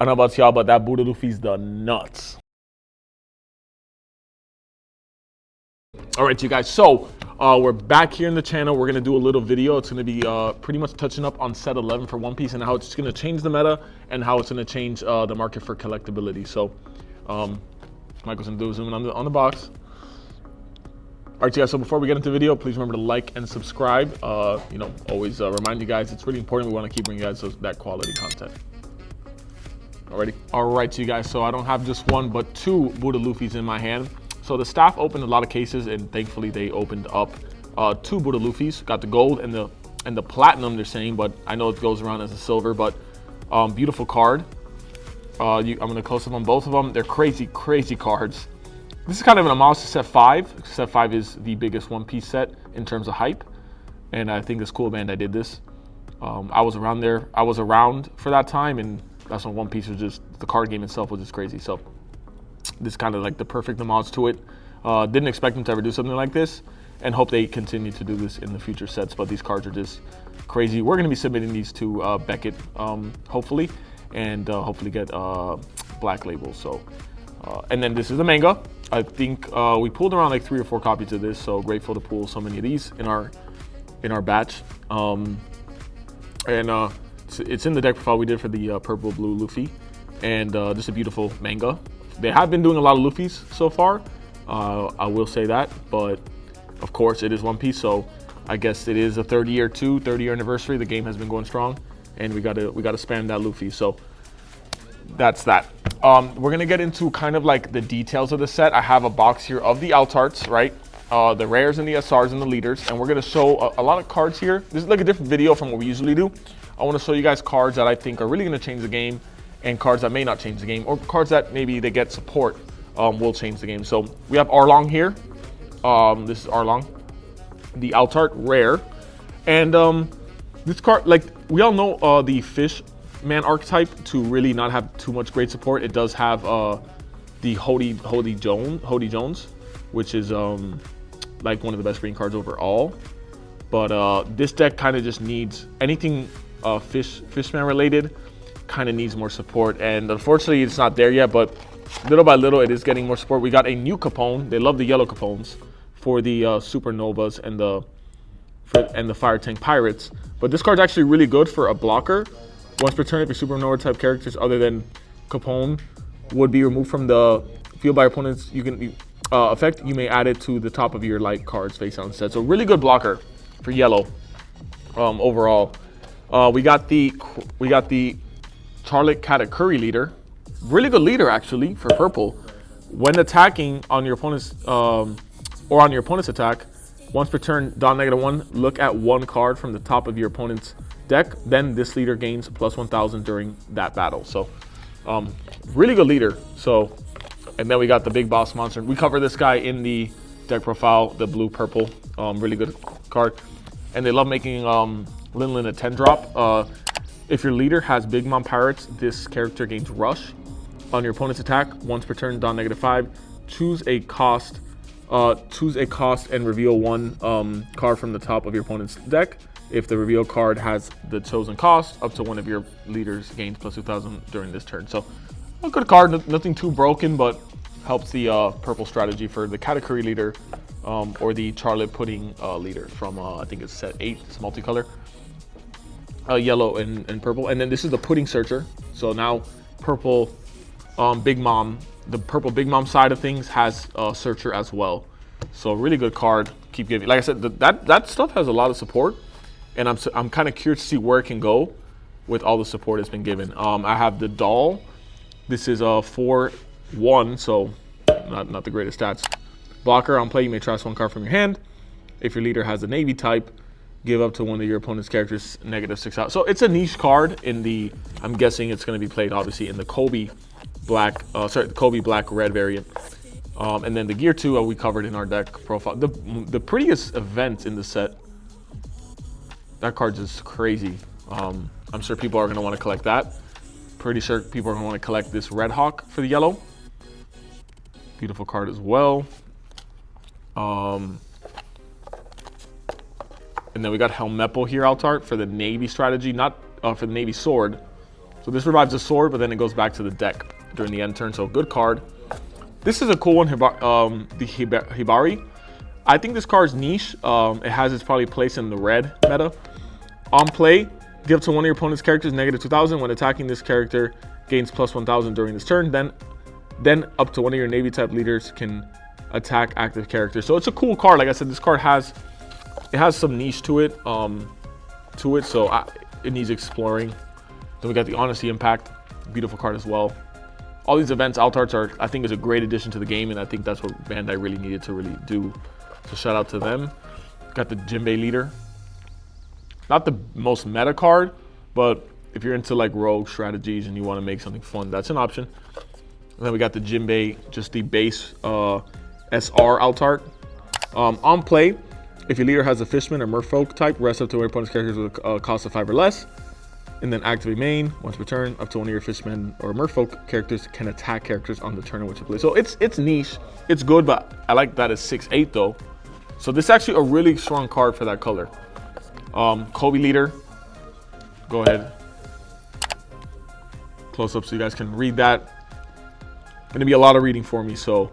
don't know about y'all, but that Buddha Luffy's the nuts. All right, you guys. So we're back here in the channel. We're gonna do a little video. It's gonna be pretty much touching up on set 11 for One Piece and how it's gonna change the meta and how it's gonna change the market for collectability. So Michael's gonna do a zoom in on the box. All right, you guys, so before we get into the video, please remember to like and subscribe. Always remind you guys, it's really important. We want to keep bringing you guys that quality content. Alrighty. All right, you guys, so I don't have just one, but two Buddha Luffys in my hand. So the staff opened a lot of cases, and thankfully they opened up two Buddha Luffys. Got the gold and the platinum, they're saying, but I know it goes around as a silver, but beautiful card. I'm gonna close up on both of them. They're crazy, crazy cards. This is kind of an homage to set 5. Set 5 is the biggest One Piece set in terms of hype, and I think it's cool, man. I did this. I was around there. I was around for that time, and that's when One Piece was just, the card game itself was just crazy. So this is kind of like the perfect homage to it. Didn't expect them to ever do something like this, and hope they continue to do this in the future sets. But these cards are just crazy. We're going to be submitting these to Beckett, hopefully, and hopefully get black labels. So, and then this is the manga. I think we pulled around like 3 or 4 copies of this, so grateful to pull so many of these in our batch. It's in the deck profile we did for the purple blue Luffy, and just a beautiful manga. They have been doing a lot of Luffys so far, I will say that, but of course it is One Piece, so I guess it is a 30-year anniversary. The game has been going strong, and we gotta spam that Luffy. So that's that. We're gonna get into kind of like the details of the set. I have a box here of the alt arts, right? The rares and the SRs and the leaders, and we're gonna show a lot of cards here. This is like a different video from what we usually do. I want to show you guys cards that I think are really gonna change the game, and cards that may not change the game, or cards that maybe they get support will change the game. So we have Arlong here. This is Arlong, the alt art rare, and this card, like we all know, the fish man archetype to really not have too much great support. It does have the Hody Jones, which is like one of the best green cards overall. But this deck kind of just needs anything fishman related, kind of needs more support, and unfortunately it's not there yet, but little by little it is getting more support. We got a new Capone. They love the yellow Capones for the Supernovas and the Fire Tank Pirates, but this card's actually really good for a blocker. Once per turn, if your Supernova type characters other than Capone would be removed from the field by opponents, you can effect, you may add it to the top of your light cards face down set. So really good blocker for yellow overall. We got the Charlotte Katakuri leader. Really good leader actually for purple. When attacking on your opponent's or on your opponent's attack, once per turn, draw -1, look at 1 card from the top of your opponent's deck, then this leader gains +1000 during that battle. So really good leader. So, and then we got the big boss monster. We cover this guy in the deck profile, the blue purple, really good card. And they love making Lin a 10 drop. If your leader has Big Mom Pirates, this character gains rush on your opponent's attack. Once per turn, draw -5, choose a cost and reveal 1 card from the top of your opponent's deck. If the reveal card has the chosen cost, up to one of your leaders gains +2000 during this turn. So a good card, nothing too broken, but helps the purple strategy for the Katakuri leader or the Charlotte Pudding leader from I think it's set 8. It's multicolor, yellow and purple. And then this is the Pudding Searcher. So now purple Big Mom, the purple Big Mom side of things has Searcher as well. So really good card. Keep giving. Like I said, that stuff has a lot of support. And I'm kind of curious to see where it can go with all the support it's been given. I have the doll. This is a 4/1, so not the greatest stats. Blocker, on play, you may trash 1 card from your hand. If your leader has a navy type, give up to one of your opponent's characters -6 out. So it's a niche card in the, I'm guessing it's going to be played obviously in the Kobe black, Kobe black red variant. And then the Gear 2 we covered in our deck profile. The prettiest event in the set. That card's just crazy. I'm sure people are going to want to collect that. Pretty sure people are going to want to collect this Red Hawk for the yellow. Beautiful card as well. And then we got Helmeppo here, alt art for the Navy strategy, not for the Navy sword. So this revives the sword, but then it goes back to the deck during the end turn. So good card. This is a cool one, the Hibari. I think this card's niche. It has its probably place in the red meta. On play, give to one of your opponent's characters -2000. When attacking, this character gains +1000 during this turn. Then up to one of your Navy type leaders can attack active characters. So it's a cool card. Like I said, this card has some niche to it. So it needs exploring. Then we got the Honesty Impact, beautiful card as well. All these events, alt arts are, I think, is a great addition to the game, and I think that's what Bandai really needed to really do. So shout out to them. Got the Jinbei Leader. Not the most meta card, but if you're into like rogue strategies and you want to make something fun, that's an option. And then we got the Jinbei, just the base SR alt art. On play, if your leader has a Fishman or Merfolk type, rest up to one of your opponent's characters with a cost of 5 or less. And then activate main. Once per turn, up to one of your Fishman or Merfolk characters can attack characters on the turn in which you play. So it's niche. It's good, but I like that it's 6/8 though. So this is actually a really strong card for that color. Kobe Leader. Go ahead. Close up so you guys can read that. Going to be a lot of reading for me, so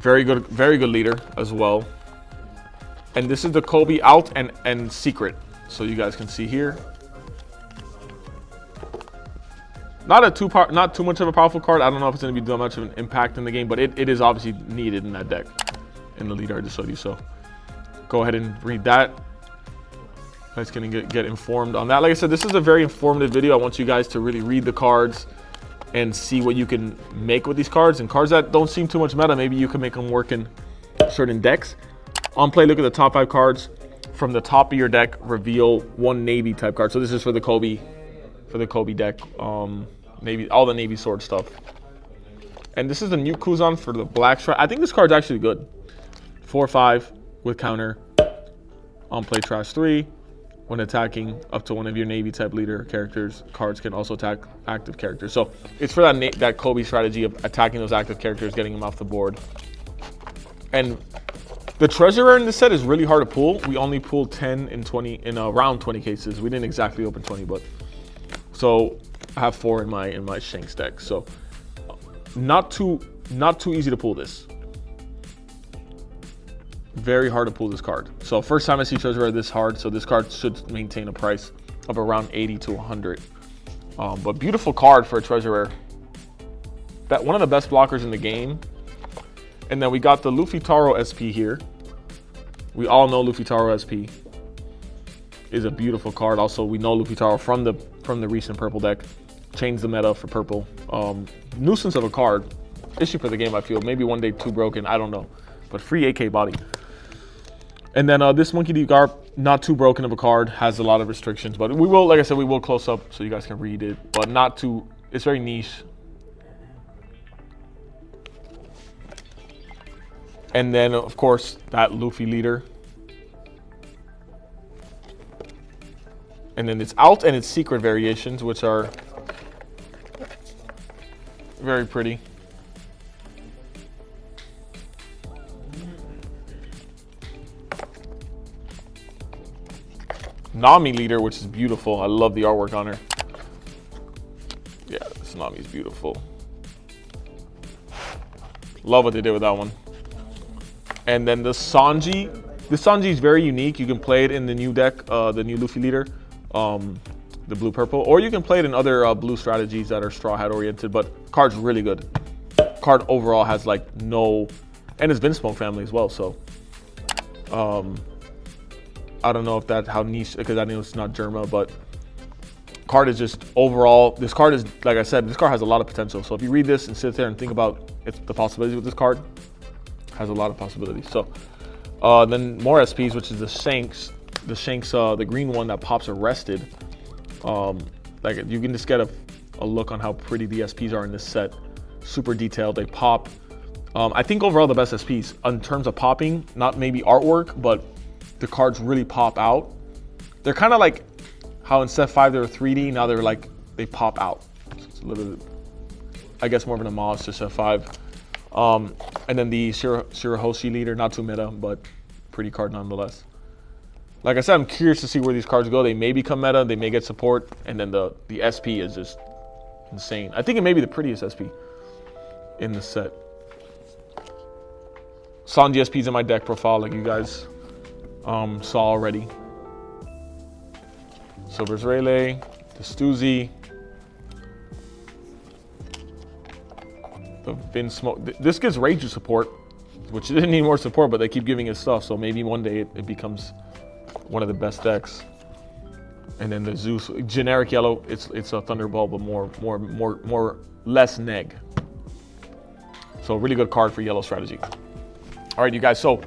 very good leader as well. And this is the Kobe alt and secret, so you guys can see here. Not too much of a powerful card. I don't know if it's going to be that much of an impact in the game, but it is obviously needed in that deck. In the leader I just showed you, so go ahead and read that. You guys can get informed on that. Like I said, this is a very informative video. I want you guys to really read the cards and see what you can make with these cards. And cards that don't seem too much meta, maybe you can make them work in certain decks. On play, look at the top 5 cards from the top of your deck. Reveal one Navy type card. So this is for the Kobe deck. Maybe all the Navy sword stuff. And this is the new Kuzan for the black stripe. I think this card's actually good. 4/5 with counter. On play, trash 3. When attacking, up to one of your Navy type leader characters, cards can also attack active characters. So it's for that Kobe strategy of attacking those active characters, getting them off the board. And the treasurer in this set is really hard to pull. We only pulled 10 in 20 in around 20 cases. We didn't exactly open 20, but so I have 4 in my Shanks deck. So not too easy to pull this. Very hard to pull this card. So first time I see treasurer this hard. So this card should maintain a price of around 80 to 100. But beautiful card for a treasurer. That one of the best blockers in the game. And then we got the Luffy Taro SP here. We all know Luffy Taro SP is a beautiful card. Also, we know Luffy Taro from the recent purple deck. Changed the meta for purple. Nuisance of a card. Issue for the game, I feel. Maybe one day too broken. I don't know. But free AK body. And then this Monkey D. Garp, not too broken of a card. Has a lot of restrictions. But we will, like I said, we will close up so you guys can read it. But not too, it's very niche. And then, of course, that Luffy leader. And then its alt and its secret variations, which are very pretty. Nami leader, which is beautiful. I love the artwork on her. Yeah, this Nami is beautiful. Love what they did with that one. And then the Sanji. This Sanji is very unique. You can play it in the new deck, the new Luffy leader, the blue-purple. Or you can play it in other blue strategies that are Straw Hat oriented, but card's really good. Card overall has like no, and it's been Smoke family as well, so. I don't know if that's how niche, because I know it's not Germa, but card is just overall, this card is, like I said, this card has a lot of potential. So if you read this and sit there and think about the possibilities with this card, has a lot of possibilities. So then more SPs, which is the Shanks, the green one that pops arrested. Like you can just get a look on how pretty the SPs are in this set. Super detailed, they pop. I think overall the best SPs in terms of popping, not maybe artwork, but the cards really pop out. They're kind of like how in set 5 they were 3D, now they're like, they pop out. So it's a little bit, I guess more of an homage to set 5. And then the Shirahoshi leader, not too meta, but pretty card nonetheless. Like I said, I'm curious to see where these cards go. They may become meta, they may get support, and then the SP is just insane. I think it may be the prettiest SP in the set. Sanji SP's in my deck profile, like you guys saw already. Silver's Rayleigh, the Stuzy, the Vin Smoke. This gives Ranger support, which didn't need more support, but they keep giving it stuff. So maybe one day it becomes one of the best decks. And then the Zeus, generic yellow. It's a Thunderbolt, but more less neg. So a really good card for yellow strategy. All right, you guys. So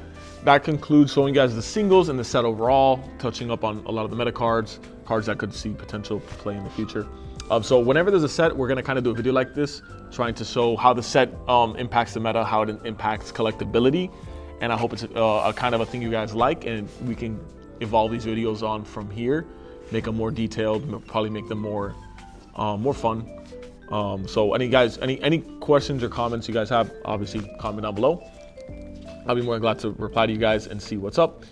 that concludes showing you guys the singles and the set overall, touching up on a lot of the meta cards that could see potential play in the future. So whenever there's a set, we're gonna kind of do a video like this, trying to show how the set impacts the meta, how it impacts collectability, and I hope it's a kind of a thing you guys like, and we can evolve these videos on from here, make them more detailed, probably make them more fun. So any questions or comments you guys have, obviously comment down below. I'll be more than glad to reply to you guys and see what's up.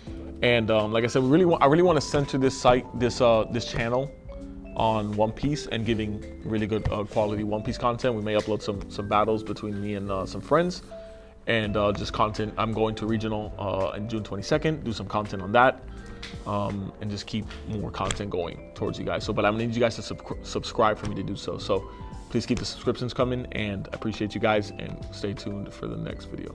And like I said, I really want to center this this channel on One Piece and giving really good quality One Piece content. We may upload some battles between me and some friends, and just content. I'm going to regional on June 22nd, do some content on that, and just keep more content going towards you guys. But I'm gonna need you guys to subscribe for me to do so. So please keep the subscriptions coming, and I appreciate you guys, and stay tuned for the next video.